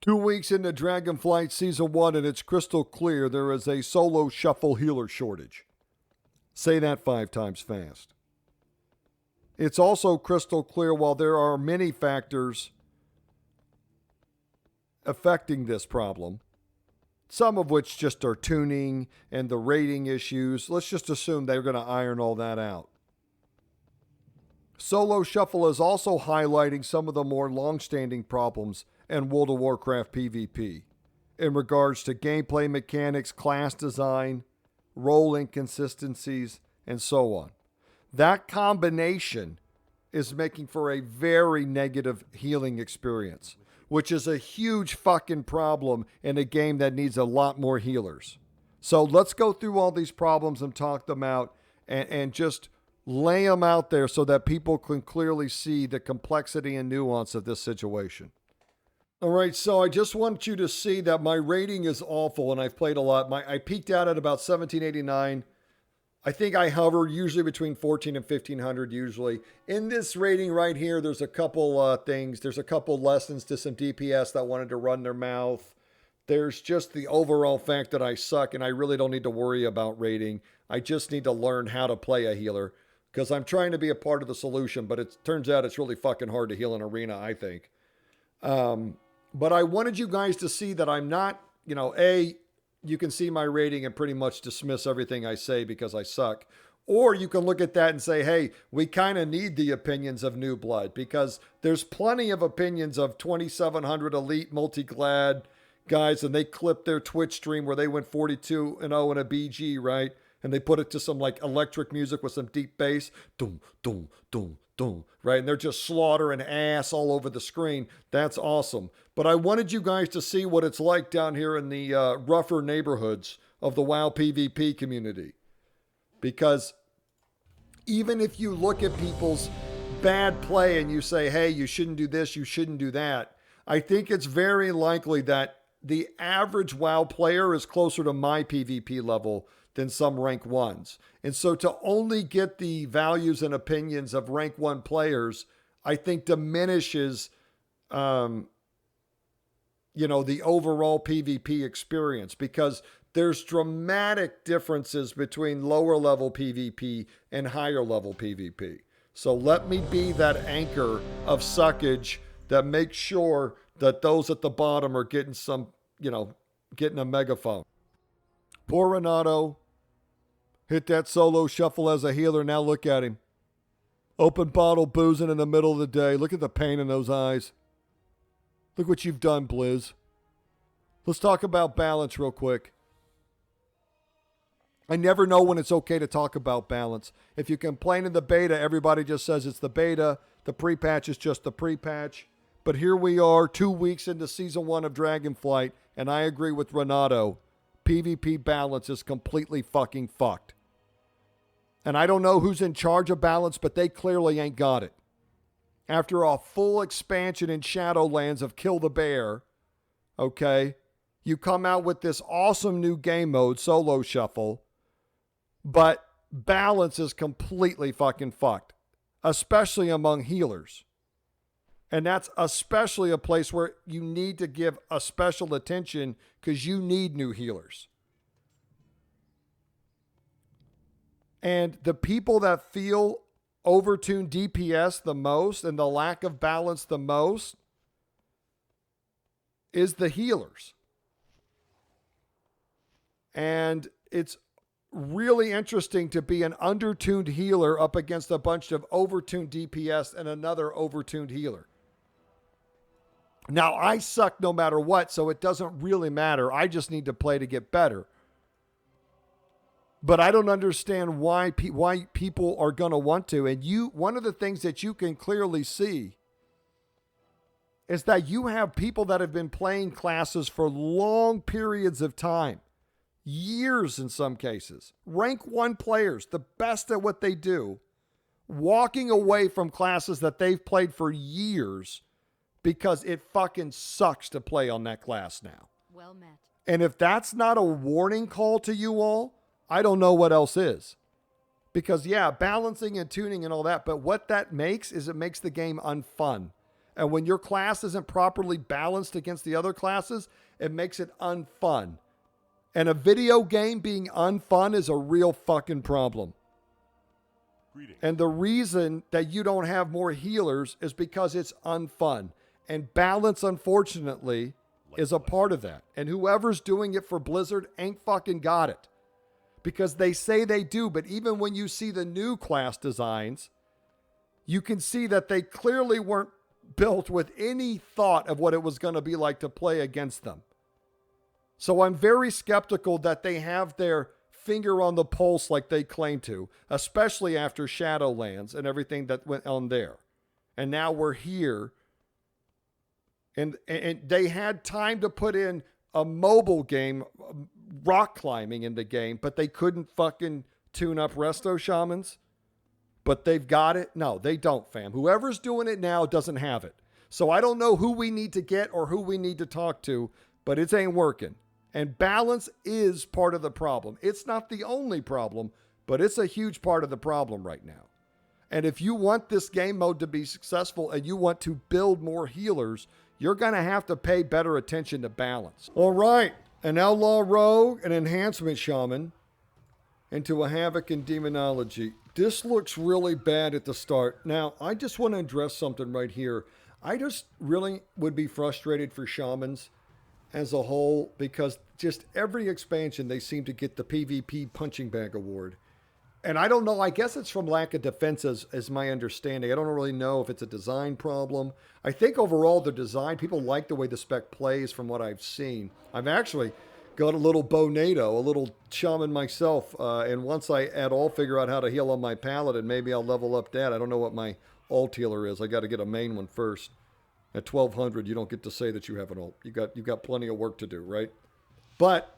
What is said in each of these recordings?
2 weeks into Dragonflight Season 1, and it's crystal clear there is a solo shuffle healer shortage. Say that 5 times fast. It's also crystal clear while there are many factors affecting this problem, some of which just are tuning and the rating issues. Let's just assume they're going to iron all that out. Solo Shuffle is also highlighting some of the more long-standing problems in World of Warcraft PvP in regards to gameplay mechanics, class design, role inconsistencies, and so on. That combination is making for a very negative healing experience, which is a huge fucking problem in a game that needs a lot more healers. So let's go through all these problems and talk them out and just lay them out there so that people can clearly see the complexity and nuance of this situation. All right, so I just want you to see that my rating is awful, and I've played a lot. I peaked out at about 1789. I think I hover usually between 14 and 1500 usually. In this rating right here, there's a couple things. There's a couple lessons to some DPS that wanted to run their mouth. There's just the overall fact that I suck, and I really don't need to worry about rating. I just need to learn how to play a healer, because I'm trying to be a part of the solution, but it turns out it's really fucking hard to heal an arena, I think. But I wanted you guys to see that I'm not, you can see my rating and pretty much dismiss everything I say because I suck. Or you can look at that and say, hey, we kind of need the opinions of New Blood, because there's plenty of opinions of 2,700 elite multi-glad guys, and they clipped their Twitch stream where they went 42-0 in a BG, right? And they put it to some like electric music with some deep bass. Doom, doom, doom, doom, right? And they're just slaughtering ass all over the screen. That's awesome. But I wanted you guys to see what it's like down here in the rougher neighborhoods of the WoW PvP community. Because even if you look at people's bad play and you say, hey, you shouldn't do this, you shouldn't do that, I think it's very likely that the average WoW player is closer to my PvP level than some rank 1s. And so to only get the values and opinions of rank 1 players, I think diminishes, the overall PvP experience, because there's dramatic differences between lower level PvP and higher level PvP. So let me be that anchor of suckage that makes sure that those at the bottom are getting some, getting a megaphone. Poor Renato hit that solo shuffle as a healer. Now look at him. Open bottle boozing in the middle of the day. Look at the pain in those eyes. Look what you've done, Blizz. Let's talk about balance real quick. I never know when it's okay to talk about balance. If you complain in the beta, everybody just says it's the beta. The pre-patch is just the pre-patch. But here we are 2 weeks into Season 1 of Dragonflight, and I agree with Renato. PvP balance is completely fucking fucked. And I don't know who's in charge of balance, but they clearly ain't got it. After a full expansion in Shadowlands of Kill the Bear, okay, you come out with this awesome new game mode, Solo Shuffle, but balance is completely fucking fucked, especially among healers. And that's especially a place where you need to give a special attention, because you need new healers. And the people that feel overtuned DPS the most and the lack of balance the most is the healers. And it's really interesting to be an undertuned healer up against a bunch of overtuned DPS and another overtuned healer. Now, I suck no matter what, so it doesn't really matter. I just need to play to get better. But I don't understand why people are going to want to. And one of the things that you can clearly see is that you have people that have been playing classes for long periods of time, years in some cases, rank 1 players, the best at what they do, walking away from classes that they've played for years because it fucking sucks to play on that class now. Well met. And if that's not a warning call to you all, I don't know what else is. Because, yeah, balancing and tuning and all that, but what that makes is it makes the game unfun. And when your class isn't properly balanced against the other classes, it makes it unfun. And a video game being unfun is a real fucking problem. And the reason that you don't have more healers is because it's unfun. And balance, unfortunately, is a part of that. And whoever's doing it for Blizzard ain't fucking got it. Because they say they do, but even when you see the new class designs, you can see that they clearly weren't built with any thought of what it was going to be like to play against them. So I'm very skeptical that they have their finger on the pulse like they claim to, especially after Shadowlands and everything that went on there. And now we're here. And they had time to put in a mobile game, rock climbing in the game, but they couldn't fucking tune up Resto Shamans. But they've got it? No, they don't, fam. Whoever's doing it now doesn't have it. So I don't know who we need to get or who we need to talk to, but it ain't working. And balance is part of the problem. It's not the only problem, but it's a huge part of the problem right now. And if you want this game mode to be successful and you want to build more healers, you're going to have to pay better attention to balance. All right, an Outlaw Rogue, an Enhancement Shaman, into a Havoc and Demonology. This looks really bad at the start. Now, I just want to address something right here. I just really would be frustrated for Shamans as a whole, because just every expansion they seem to get the PvP punching bag award. And I don't know, I guess it's from lack of defenses, as my understanding. I don't really know if it's a design problem. I think overall the design, people like the way the spec plays from what I've seen. I've actually got a little Renato, a little shaman myself, and once I at all figure out how to heal on my paladin, maybe I'll level up that. I don't know what my alt healer is. I got to get a main one first. At 1200, you don't get to say that you have an ult. You got plenty of work to do, right? But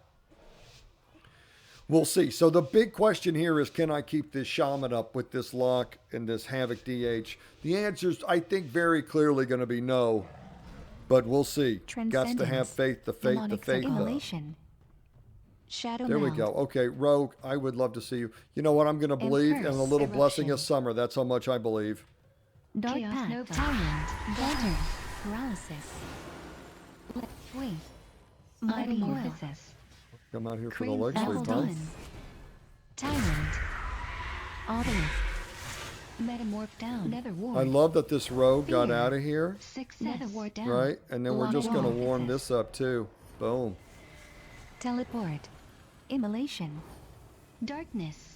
we'll see. So the big question here is, can I keep this shaman up with this lock and this Havoc DH? The answer's, I think, very clearly going to be no. But we'll see. Got to have faith. The faith. Shadow there we Mount. go. Okay, Rogue, I would love to see you. You know what I'm going to believe? And a little blessing of summer. That's how much I believe. Dark Pact, Tyrant, Butter, Paralysis, Wait, Metamorphosis, Come out here for the leg sweep, huh? Tyrant, Obelisk, Metamorph down, Nether Ward. I love that this Rogue got out of here. Nether Ward down. Right? And then we're just going to warm this up too. Boom. Teleport, Immolation, Darkness,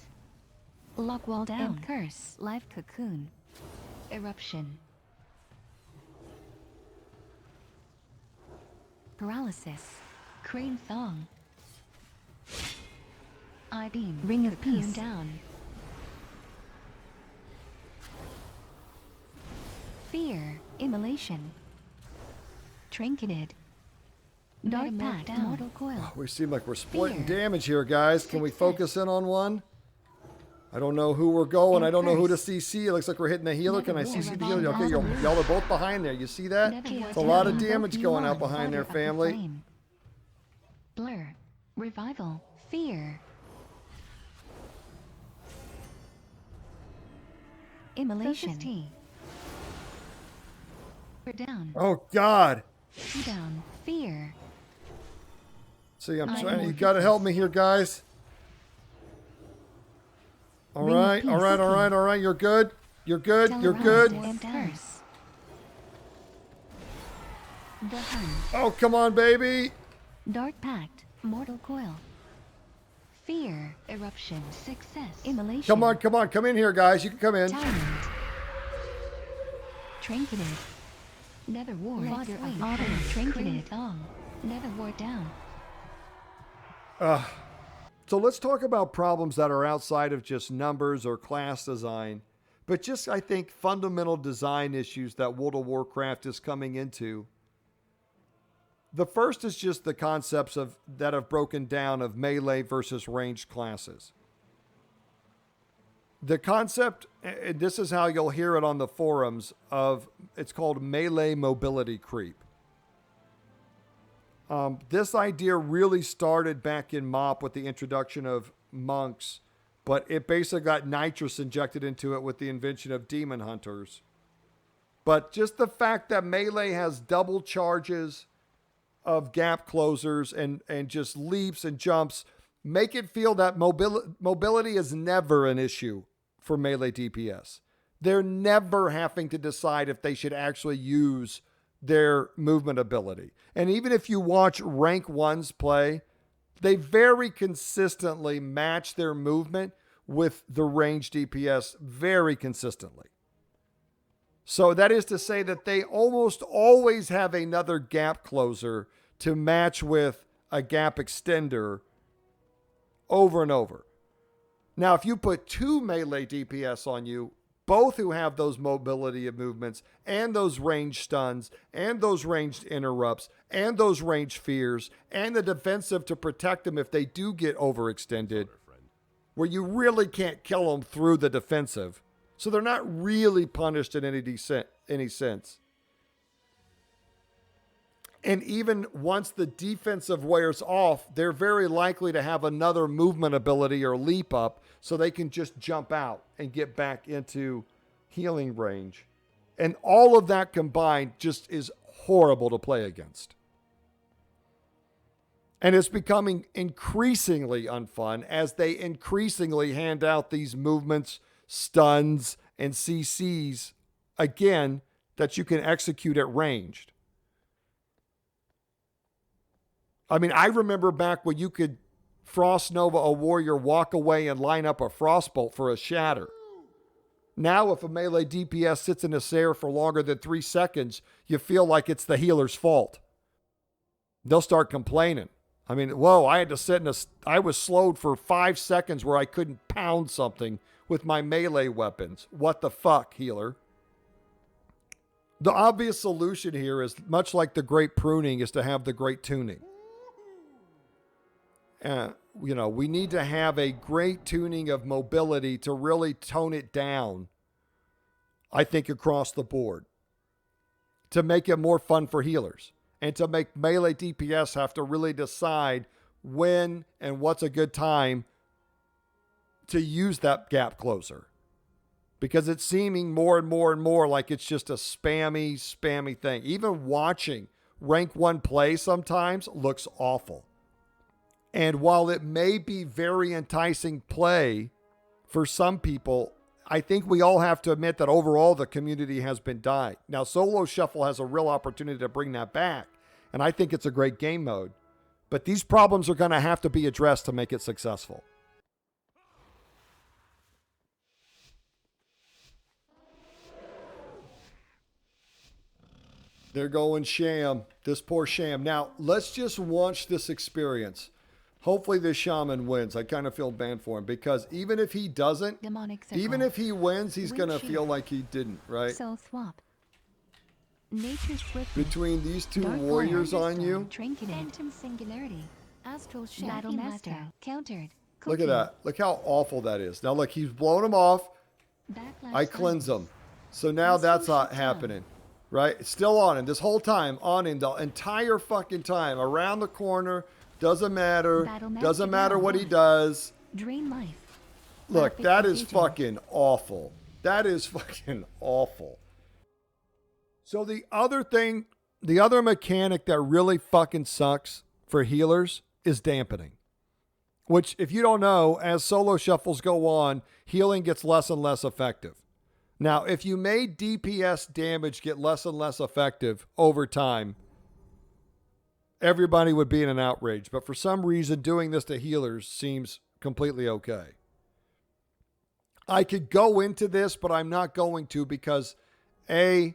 Lock Wall down, and Curse, Life Cocoon, Eruption, Paralysis, Crane Thong, Eye Beam, Ring of Peace down, Fear, Immolation, Trinketed, Dark Pact, Mortal Coil. We seem like we're splitting damage here, guys. Can we focus in on one? I don't know who we're going. I don't know who to CC. It looks like we're hitting the healer. Can I CC the healer? Okay, y'all are both behind there. You see that? It's a lot of damage going out behind there, family. Blur, Revival, Fear, Immolation. We're down. Oh, God. Down. Fear. See, I'm trying. You got to help me here, guys. All right, all right, all right, all right. You're good. You're good. You're good. Oh, come on, baby. Dark Pact, Mortal Coil, Fear, Eruption, Success, Immolation. Come on, come on. Come in here, guys. You can come in. Tyrant, Trinketed, Nether Ward, Trinketed, Thong, Nether Ward down. So let's talk about problems that are outside of just numbers or class design, but just, I think, fundamental design issues that World of Warcraft is coming into. The first is just the concepts that have broken down of melee versus ranged classes. The concept, and this is how you'll hear it on the forums, it's called melee mobility creep. This idea really started back in MoP with the introduction of monks, but it basically got nitrous injected into it with the invention of demon hunters. But just the fact that Melee has double charges of gap closers and just leaps and jumps make it feel that mobility is never an issue for Melee DPS. They're never having to decide if they should actually use their movement ability. And even if you watch rank 1s play, they very consistently match their movement with the range DPS very consistently. So that is to say that they almost always have another gap closer to match with a gap extender over and over. Now, if you put 2 Melee DPS on you, both who have those mobility of movements and those range stuns and those ranged interrupts and those ranged fears and the defensive to protect them if they do get overextended, where you really can't kill them through the defensive. So they're not really punished in any sense. And even once the defensive wears off, they're very likely to have another movement ability or leap up so they can just jump out and get back into healing range. And all of that combined just is horrible to play against. And it's becoming increasingly unfun as they increasingly hand out these movements, stuns, and CCs, again, that you can execute at ranged. I mean, I remember back when you could Frost Nova a warrior, walk away and line up a Frostbolt for a shatter. Now, if a Melee DPS sits in a Sair for longer than 3 seconds, you feel like it's the healer's fault. They'll start complaining. I mean, whoa, I had to sit in I was slowed for 5 seconds where I couldn't pound something with my melee weapons. What the fuck, healer? The obvious solution here is, much like the great pruning, is to have the great tuning. We need to have a great tuning of mobility to really tone it down, I think, across the board, to make it more fun for healers and to make Melee DPS have to really decide when and what's a good time to use that gap closer, because it's seeming more and more and more like it's just a spammy thing. Even watching rank 1 play sometimes looks awful. And while it may be very enticing play for some people, I think we all have to admit that overall the community has been dying. Now, Solo Shuffle has a real opportunity to bring that back, and I think it's a great game mode. But these problems are going to have to be addressed to make it successful. They're going sham. This poor sham. Now, let's just watch this experience. Hopefully this shaman wins. I kind of feel bad for him, because even if he doesn't, even if he wins, he's going to feel like he didn't, right? So swap. Nature's Between these two warriors on you. Phantom Singularity. Astral Shift. Battle Master. Countered. Look at that. Look how awful that is. Now look, he's blown him off. I cleanse him. So now that's not happening. Right? It's still on him. This whole time, on him the entire fucking time. Around the corner. Doesn't matter. Doesn't matter what he does. Drain life. Look, that is fucking awful. That is fucking awful. So the other mechanic that really fucking sucks for healers is dampening. Which, if you don't know, as solo shuffles go on, healing gets less and less effective. Now, if you made DPS damage get less and less effective over time, everybody would be in an outrage. But for some reason, doing this to healers seems completely okay. I could go into this, but I'm not going to, because A,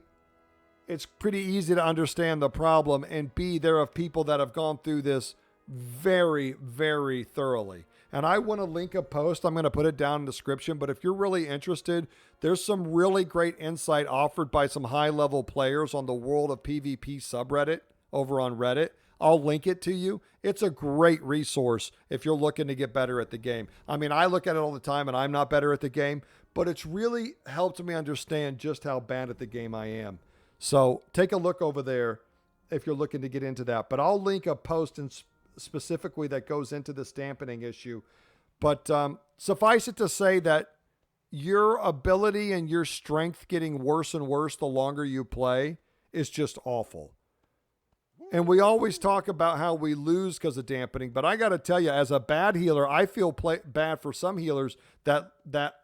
it's pretty easy to understand the problem, and B, there are people that have gone through this very, very thoroughly. And I want to link a post. I'm going to put it down in the description, but if you're really interested, there's some really great insight offered by some high-level players on the World of PvP subreddit over on Reddit. I'll link it to you. It's a great resource if you're looking to get better at the game. I mean, I look at it all the time and I'm not better at the game, but it's really helped me understand just how bad at the game I am. So take a look over there if you're looking to get into that. But I'll link a post specifically that goes into this dampening issue. But suffice it to say that your ability and your strength getting worse and worse the longer you play is just awful. And we always talk about how we lose because of dampening, but I got to tell you, as a bad healer, I feel bad for some healers that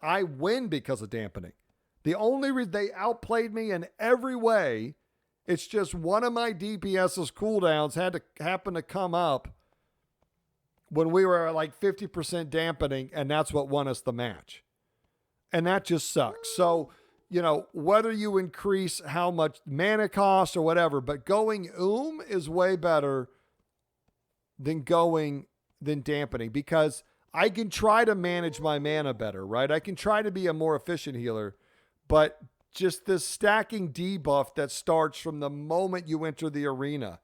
I win because of dampening. The only reason they outplayed me in every way, it's just one of my DPS's cooldowns had to happen to come up when we were at like 50% dampening, and that's what won us the match. And that just sucks. So, you know, whether you increase how much mana costs or whatever, but going is way better than dampening, because I can try to manage my mana better, right? I can try to be a more efficient healer, but just this stacking debuff that starts from the moment you enter the arena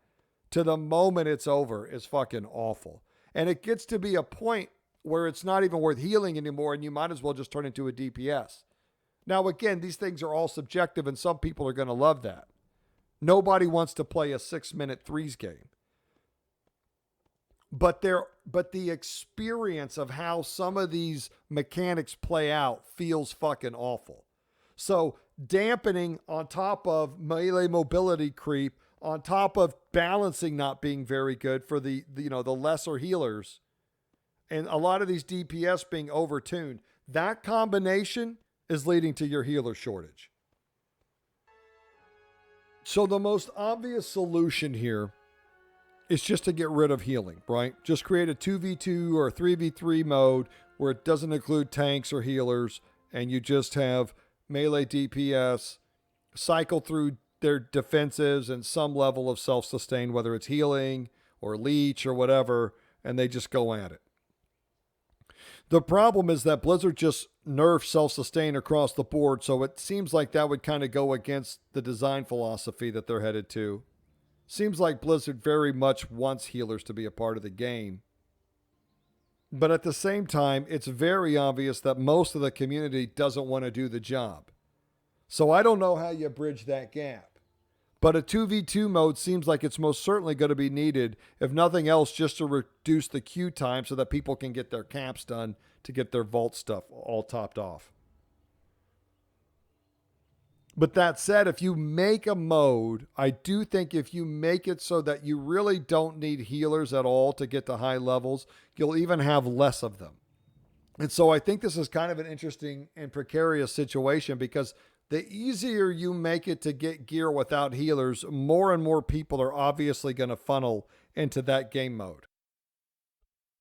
to the moment it's over is fucking awful. And it gets to be a point where it's not even worth healing anymore, and you might as well just turn into a DPS. Now, again, these things are all subjective, and some people are going to love that. Nobody wants to play a 6-minute threes game. But the experience of how some of these mechanics play out feels fucking awful. So dampening on top of melee mobility creep, on top of balancing not being very good for the lesser healers, and a lot of these DPS being overtuned, that combination is leading to your healer shortage. So the most obvious solution here is just to get rid of healing, right? Just create a 2v2 or 3v3 mode where it doesn't include tanks or healers, and you just have melee DPS cycle through their defensives and some level of self-sustain, whether it's healing or leech or whatever, and they just go at it. The problem is that Blizzard just nerfed self-sustain across the board, so it seems like that would kind of go against the design philosophy that they're headed to. Seems like Blizzard very much wants healers to be a part of the game. But at the same time, it's very obvious that most of the community doesn't want to do the job. So I don't know how you bridge that gap. But a 2v2 mode seems like it's most certainly going to be needed, if nothing else, just to reduce the queue time so that people can get their camps done to get their vault stuff all topped off. But that said, if you make a mode, I do think if you make it so that you really don't need healers at all to get to high levels, you'll even have less of them. And so I think this is kind of an interesting and precarious situation, because the easier you make it to get gear without healers, more and more people are obviously going to funnel into that game mode.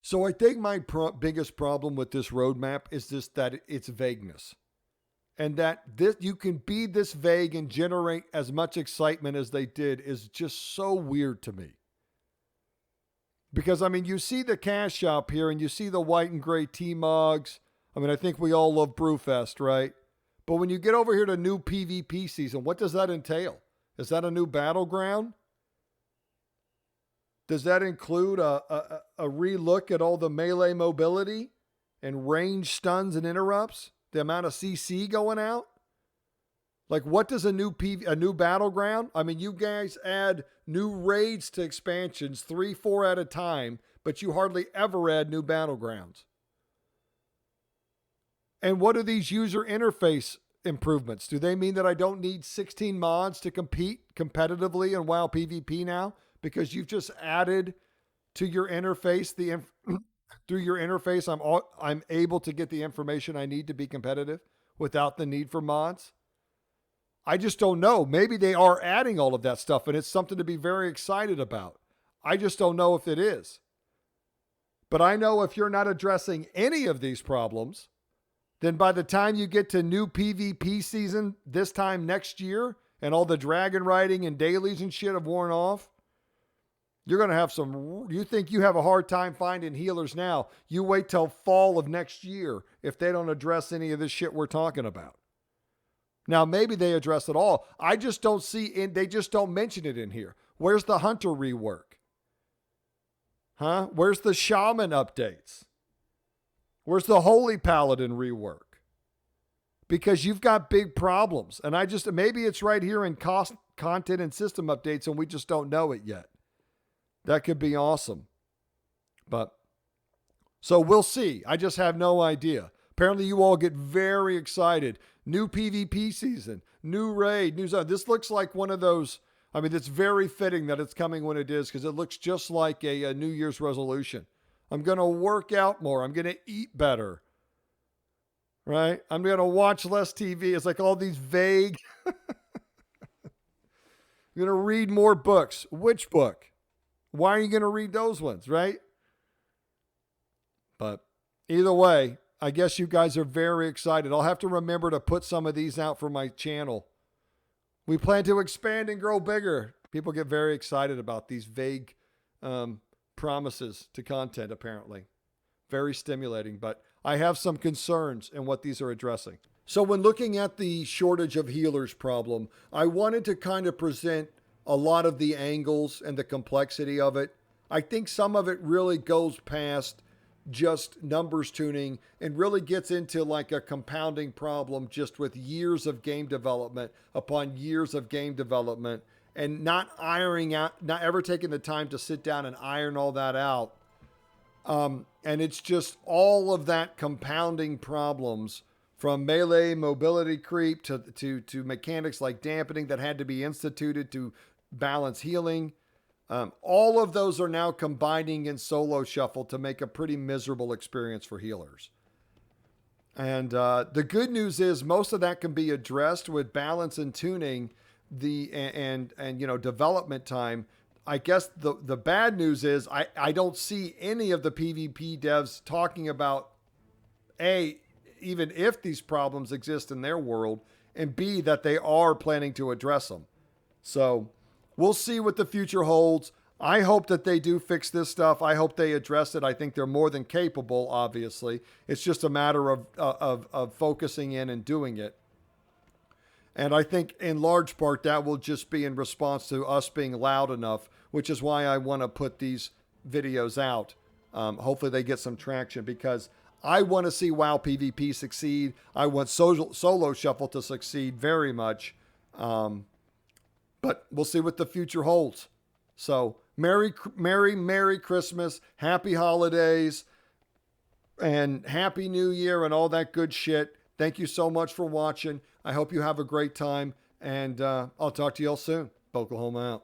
So I think my biggest problem with this roadmap is just that it's vagueness. And that you can be this vague and generate as much excitement as they did is just so weird to me. Because, I mean, you see the cash shop here and you see the white and gray T-Mogs. I mean, I think we all love Brewfest, right? But when you get over here to new PvP season, what does that entail? Is that a new battleground? Does that include a relook at all the melee mobility and range stuns and interrupts? The amount of CC going out? Like, what does a new battleground? I mean, you guys add new raids to expansions 3-4 at a time, but you hardly ever add new battlegrounds. And what are these user interface improvements? Do they mean that I don't need 16 mods to compete competitively in WoW PvP now? Because you've just added to your interface through your interface, I'm able to get the information I need to be competitive without the need for mods? I just don't know. Maybe they are adding all of that stuff and it's something to be very excited about. I just don't know if it is. But I know if you're not addressing any of these problems, then by the time you get to new PvP season this time next year and all the dragon riding and dailies and shit have worn off, you're going to have you think you have a hard time finding healers now. You wait till fall of next year if they don't address any of this shit we're talking about. Now, maybe they address it all. I just don't see they just don't mention it in here. Where's the hunter rework? Huh? Where's the shaman updates? Where's the holy paladin rework? Because you've got big problems. And maybe it's right here in cost, content, and system updates and we just don't know it yet. That could be awesome. So we'll see. I just have no idea. Apparently you all get very excited. New PvP season, new raid, new zone. This looks like one of those. I mean, it's very fitting that it's coming when it is because it looks just like a New Year's resolution. I'm going to work out more. I'm going to eat better. Right? I'm going to watch less TV. It's like all these vague. I'm going to read more books. Which book? Why are you going to read those ones, right? But either way, I guess you guys are very excited. I'll have to remember to put some of these out for my channel. We plan to expand and grow bigger. People get very excited about these vague promises to content, apparently. Very stimulating, but I have some concerns in what these are addressing. So when looking at the shortage of healers problem, I wanted to kind of present a lot of the angles and the complexity of it. I think some of it really goes past just numbers tuning and really gets into like a compounding problem just with years of game development upon years of game development and not ironing out, not ever taking the time to sit down and iron all that out. And it's just all of that compounding problems from melee mobility creep to mechanics like dampening that had to be instituted to balance healing. All of those are now combining in solo shuffle to make a pretty miserable experience for healers. And the good news is most of that can be addressed with balance and tuning and development time. I guess the bad news is I don't see any of the PvP devs talking about A, even if these problems exist in their world, and B, that they are planning to address them. So we'll see what the future holds. I hope that they do fix this stuff. I hope they address it. I think they're more than capable, obviously. It's just a matter of focusing in and doing it. And I think in large part that will just be in response to us being loud enough, which is why I want to put these videos out. Hopefully they get some traction because I want to see WoW PvP succeed. I want solo shuffle to succeed very much. But we'll see what the future holds. So Merry Christmas, Happy Holidays, and Happy New Year and all that good shit. Thank you so much for watching. I hope you have a great time, and I'll talk to you all soon. Oklahoma out.